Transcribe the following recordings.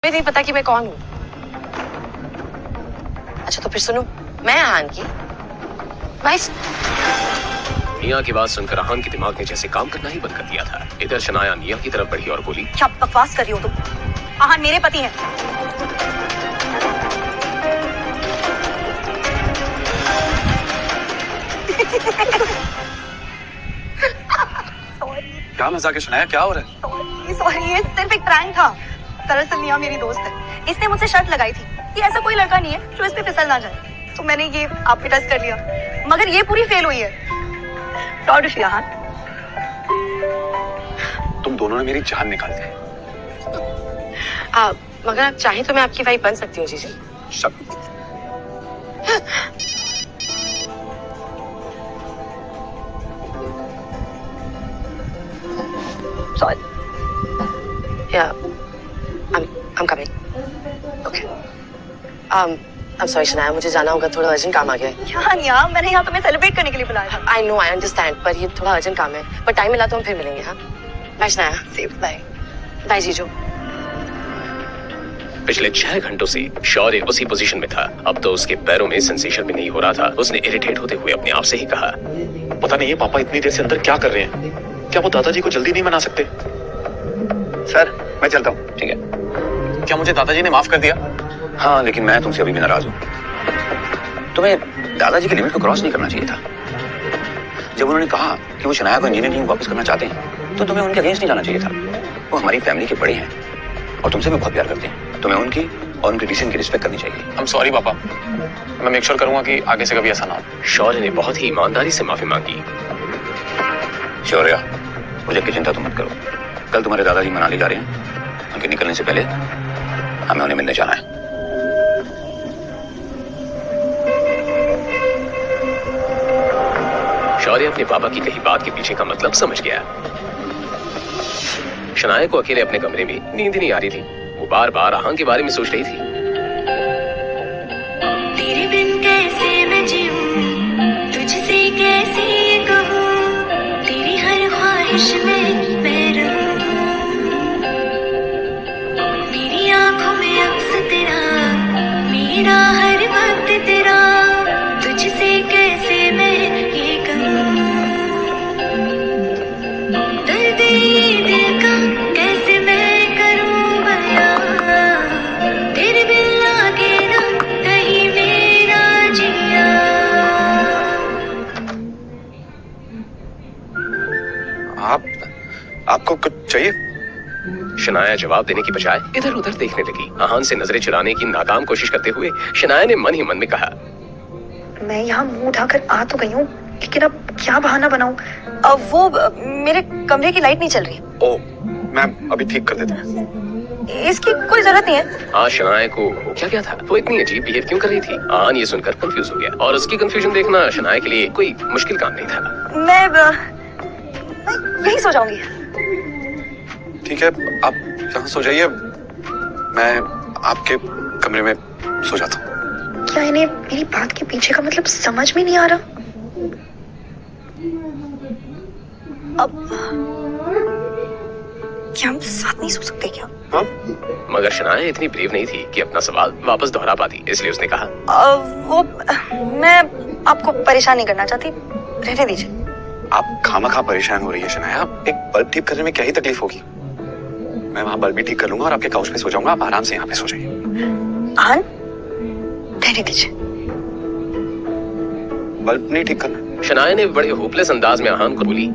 तुम्हें नहीं पता कि मैं कौन हूँ? अच्छा तो फिर सुनो, मैं आहान की वाइफ। निया की बात सुनकर आहान के दिमाग ने जैसे काम करना ही बंद कर दिया था। इधर शनाया निया की तरफ बढ़ी और बोली, क्या बकवास कर रही हो तुम? आहान मेरे पति हैं। क्या मजाक है शनाया, क्या हो रहा है? सॉरी, ये सिर्फ एक प्रैंक था। दरअसल निया मेरी दोस्त है, इसने मुझसे शर्त लगाई थी कि ऐसा कोई लड़का नहीं है जो इस पे फिसल ना जाए, तो मैंने ये आप पे टेस्ट कर लिया, मगर ये पूरी फेल हुई है। Proud of you Aahan. तुम दोनों ने मेरी जान निकाल दी। मगर आप चाहें तो मैं आपकी वाइफ बन सकती हूँ जीजी। शक। Sorry. Yeah, I'm coming. Okay. I'm sorry Shanaya, मुझे जाना होगा, थोड़ा अर्जेंट काम आ गया है। क्या निया, मैंने यहाँ तुम्हें सेलिब्रेट करने के लिए बुलाया था। I know, I understand, पर ये थोड़ा अर्जेंट काम है, पर टाइम मिला तो हम फिर मिलेंगे। हाँ, bye Shanaya. Safe bye. Bye जीजू। पिछले 6 घंटों से शौर्य उसी पोजीशन में था। अब तो उसके पैरों में सेंसेशन भी नहीं हो रहा था। उसने इरिटेट होते हुए अपने आप से ही कहा, पता नहीं ये पापा इतनी देर से अंदर क्या कर रहे हैं। क्या वो दादाजी को जल्दी नहीं मना सकते? सर मैं चलता हूँ। ठीक है। क्या मुझे दादाजी ने माफ कर दिया? हाँ, लेकिन मैं तुमसे अभी भी नाराज हूँ। तुम्हें दादाजी की लिमिट को क्रॉस नहीं करना चाहिए था। जब उन्होंने कहा कि वो शनाया को इंजीनियरिंग वापस करना चाहते हैं, तो तुम्हें उनके अगेंस्ट नहीं जाना चाहिए था। वो हमारी फैमिली के बड़े हैं और तुमसे भी बहुत प्यार करते हैं। तुम्हें उनकी और उनके डिसीजन की रिस्पेक्ट करनी चाहिए। I'm sorry पापा, मैं मेक श्योर करूंगा कि आगे से कभी ऐसा ना हो। शौर्य ने बहुत ही ईमानदारी से माफी मांगी। शौर्य, प्रोजेक्ट की चिंता तुम मत करो। कल तुम्हारे दादाजी मनाली जा रहे हैं। उनके निकलने से पहले हमें उन्हें मिलने जाना है। शौर्य अपने पापा की कही बात के पीछे का मतलब समझ गया। शनाया को अकेले अपने कमरे में नींद नहीं आ रही थी। वो बार बार आहान के बारे में सोच रही थी। तेरे बिन कैसे मैं जीऊं, तुझसे कैसे ये कहूं, तेरी हर ख्वाहिश में मैं रहूं। मेरी आंखों में अक्स तेरा, मेरा हर वक्त तेरा, तुझसे कैसे मैं ये कहूं। दर्द ये दिल का कैसे मैं करूं बयां, तेरे बिन लागे ना कहीं मेरा जिया। आपको कुछ चाहिए? शनाया जवाब देने की बजाय इधर उधर देखने लगी। आहान से नजरें चुराने की नाकाम कोशिश करते हुए शनाया ने मन ही मन में कहा, मैं यहाँ मुंह उठाकर आ तो गई हूँ, लेकिन अब क्या बहाना बनाऊं? वो मेरे कमरे की लाइट नहीं चल रही। ओ, मैं अभी ठीक कर देता हूँ। इसकी कोई जरूरत नहीं है। आज शनाया को हो क्या था? वो इतनी अजीब बिहेव क्यों कर रही थी? आहान ये सुनकर कंफ्यूज हो गया और उसकी कंफ्यूजन देखना शनाया के लिए कोई मुश्किल काम नहीं था। मैं यही सो जाऊंगी। ठीक है, आप यहाँ सो जाइए, मैं आपके कमरे में सो जाता हूँ। क्या इन्हें मेरी बात के पीछे का मतलब समझ में नहीं आ रहा? अब क्या हम साथ नहीं सो सकते क्या? हाँ? मगर शनाया इतनी ब्रेव नहीं थी कि अपना सवाल वापस दोहरा पाती, इसलिए उसने कहा, वो मैं आपको परेशान नहीं करना चाहती, रहने दीजिए। आप खामखा परेशान हो रही है शनाया। एक बल्ब ठीक करने में क्या ही तकलीफ होगी? मैं वहाँ बल्ब भी ठीक कर लूंगा और आपके काउच पे सो जाऊंगा। आप आराम से यहाँ पे सो जाइए। आहान, रहने दीजिए। बल्ब नहीं ठीक करना? शनाया ने बड़े होपलेस अंदाज में आहान को बोली,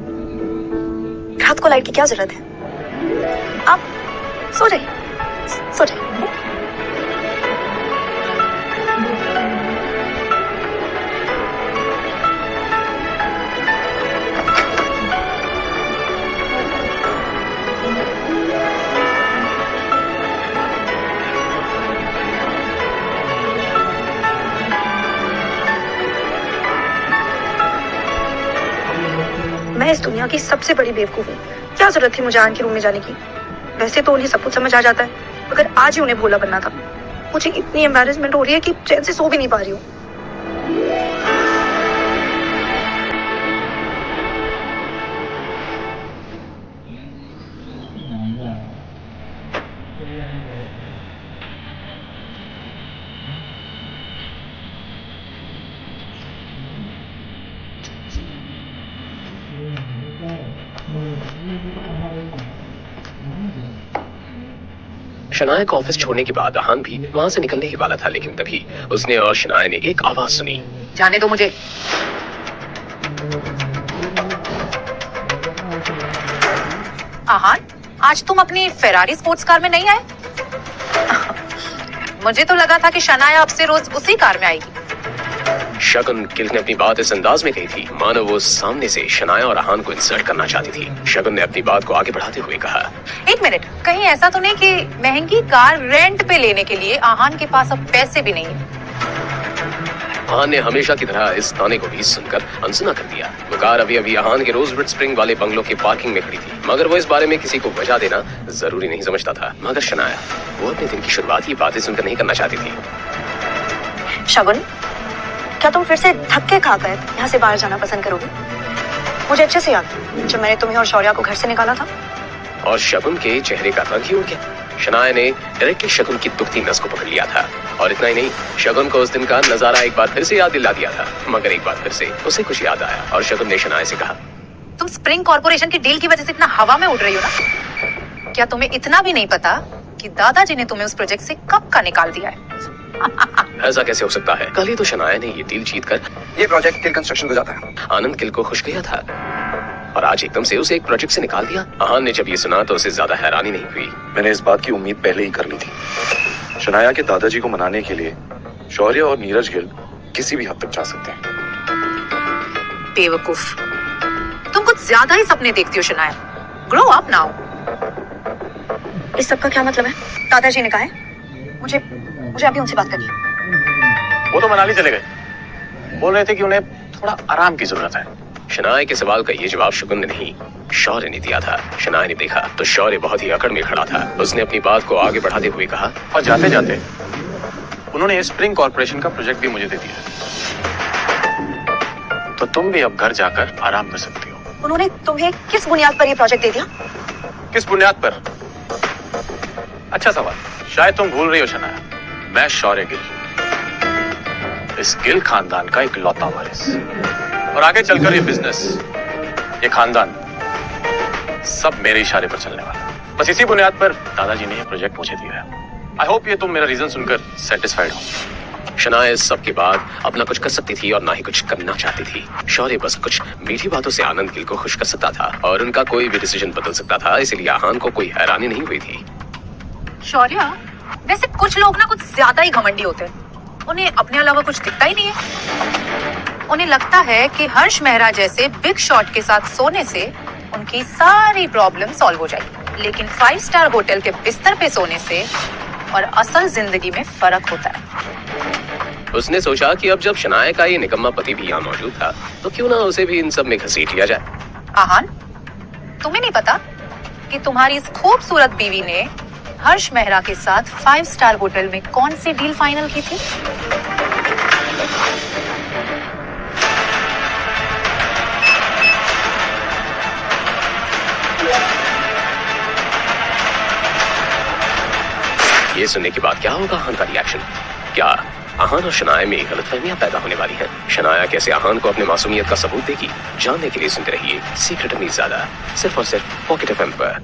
रात को लाइट की क्या जरूरत है? आप सो जाइए, सो जाइए। मैं इस दुनिया की सबसे बड़ी बेवकूफ हूँ। क्या जरूरत थी मुझे आहान के रूम में जाने की? वैसे तो उन्हें सब कुछ समझ आ जाता है, मगर आज ही उन्हें भोला बनना था। मुझे इतनी एम्बैरेसमेंट हो रही है कि चैन से सो भी नहीं पा रही हूँ। शनाया को ऑफिस छोड़ने के बाद आहान भी वहां से निकलने ही वाला था, लेकिन तभी उसने और शनाया ने एक आवाज सुनी। जाने दो मुझे। आहान, आज तुम अपनी फेरारी स्पोर्ट्स कार में नहीं आए? मुझे तो लगा था कि शनाया अब से रोज उसी कार में आएगी। शगुन गिल ने अपनी बात इस अंदाज में कही थी मानो वो सामने से शनाया और आहान को इंसल्ट करना चाहती थी। शगुन ने अपनी बात को आगे बढ़ाते हुए कहा, एक मिनट, कहीं ऐसा तो नहीं कि महंगी कार रेंट पे लेने के लिए आहान के पास अब पैसे भी नहीं है? आहान ने हमेशा की तरह इस ताने को भी सुनकर अनसुना कर दिया। वो कार अभी अभी आहान के रोजवुड स्प्रिंग वाले बंगलों के पार्किंग में खड़ी थी, मगर वो इस बारे में किसी को वजह देना जरूरी नहीं समझता था। मगर शनाया वो अपने दिन की शुरुआत ये बातें सुनकर नहीं करना चाहती थी। शगुन, क्या तुम फिर से धक्के खाकर यहाँ से बाहर जाना पसंद करोगे? मुझे अच्छे से याद है जब मैंने तुम्हें और शौर्या को घर से निकाला था। और शगुन के चेहरे का रंग ही उड़ गया। शनाया ने डायरेक्टली शगुन की दुखती नस को पकड़ लिया था, और इतना ही नहीं, शगुन को उस दिन का नजारा एक बार फिर से याद दिला दिया था। मगर एक बार फिर से उसे कुछ याद आया और शगुन ने शनाया से कहा, तुम स्प्रिंग कॉर्पोरेशन की डील की वजह से इतना हवा में उड़ रही हो ना? क्या तुम्हें इतना भी नहीं पता कि दादाजी ने तुम्हें उस प्रोजेक्ट से कब का निकाल दिया है? ऐसा कैसे हो सकता है? कल ही तो शनाया ने ये डील जीतकर ये प्रोजेक्ट किल कंस्ट्रक्शन को जाता है। आनंद किल को खुश किया था, और आज एकदम से उसे एक प्रोजेक्ट से निकाल दिया। आहान ने जब ये सुना तो उसे ज्यादा हैरानी नहीं हुई। मैंने इस बात की उम्मीद पहले ही कर ली थी। शनाया के दादाजी को मनाने के लिए शौर्य और नीरज गिल किसी भी हद तक जा सकते हैं। बेवकूफ, तुम कुछ ज्यादा ही सपने देखती हो शनाया। Grow up now. इस सब का क्या मतलब है? दादाजी ने कहा है मुझे अभी उनसे बात करनी है। वो तो मनाली चले गए, बोल रहे थे कि उन्हें थोड़ा आराम की जरूरत है। शनाया के सवाल का ये जवाब शगुन ने नहीं, शौर्य ने दिया था। शनाया ने देखा तो शौर्य बहुत ही अकड़ में खड़ा था। उसने अपनी बात को आगे बढ़ाते हुए कहा, और जाते जाते उन्होंने स्प्रिंग कॉर्पोरेशन का प्रोजेक्ट भी मुझे दे दिया, तो तुम भी अब घर जाकर आराम कर सकती हो। उन्होंने तुम्हें किस बुनियाद पर ये प्रोजेक्ट दे दिया? किस बुनियाद पर? अच्छा सवाल। शायद तुम भूल रही हो शनाया, मैं शौर्य गिल, इस गिल खानदान का इकलौता वारिस, और आगे चलकर ये बिजनेस, ये खानदान सब मेरे इशारे पर चलने वाला। बस इसी बुनियाद पर दादाजी ने ये प्रोजेक्ट मुझे दिया है। आई होप ये तुम मेरा रीजन सुनकर सेटिस्फाइड हो। शनाया इस सब के बाद अपना कुछ कर सकती थी और ना ही कुछ करना चाहती थी। शौर्य बस कुछ मीठी बातों से आनंद गिल को खुश कर सकता था और उनका कोई भी डिसीजन बदल सकता था, इसलिए आहान को कोई हैरानी नहीं हुई थी। शौर्या, वैसे कुछ लोग ना कुछ ज्यादा ही घमंडी होते हैं। उन्हें अपने अलावा कुछ दिखता ही नहीं है। उन्हें लगता है कि हर्ष मेहरा जैसे बिग शॉट के साथ सोने से उनकी सारी प्रॉब्लम सॉल्व हो जाएगी, लेकिन 5 स्टार होटल के बिस्तर पे सोने से और असल जिंदगी में फर्क होता है। उसने सोचा कि अब जब शनाया का ये निकम्मा पति भी यहाँ मौजूद था तो क्यों ना उसे भी इन सब में घसीट लिया जाए। आहान, तुम्हें नहीं पता कि तुम्हारी इस खूबसूरत बीवी ने हर्ष मेहरा के साथ 5 स्टार होटल में कौन सी डील फाइनल की थी? ये सुनने के बाद क्या होगा आहान का रिएक्शन? क्या आहान और शनाया में गलतफहमियां पैदा होने वाली हैं? शनाया कैसे आहान को अपने मासूमियत का सबूत देगी? जानने के लिए सुनते रहिए सीक्रेट मीज़ादा, सिर्फ और सिर्फ पॉकेट एफएम पर।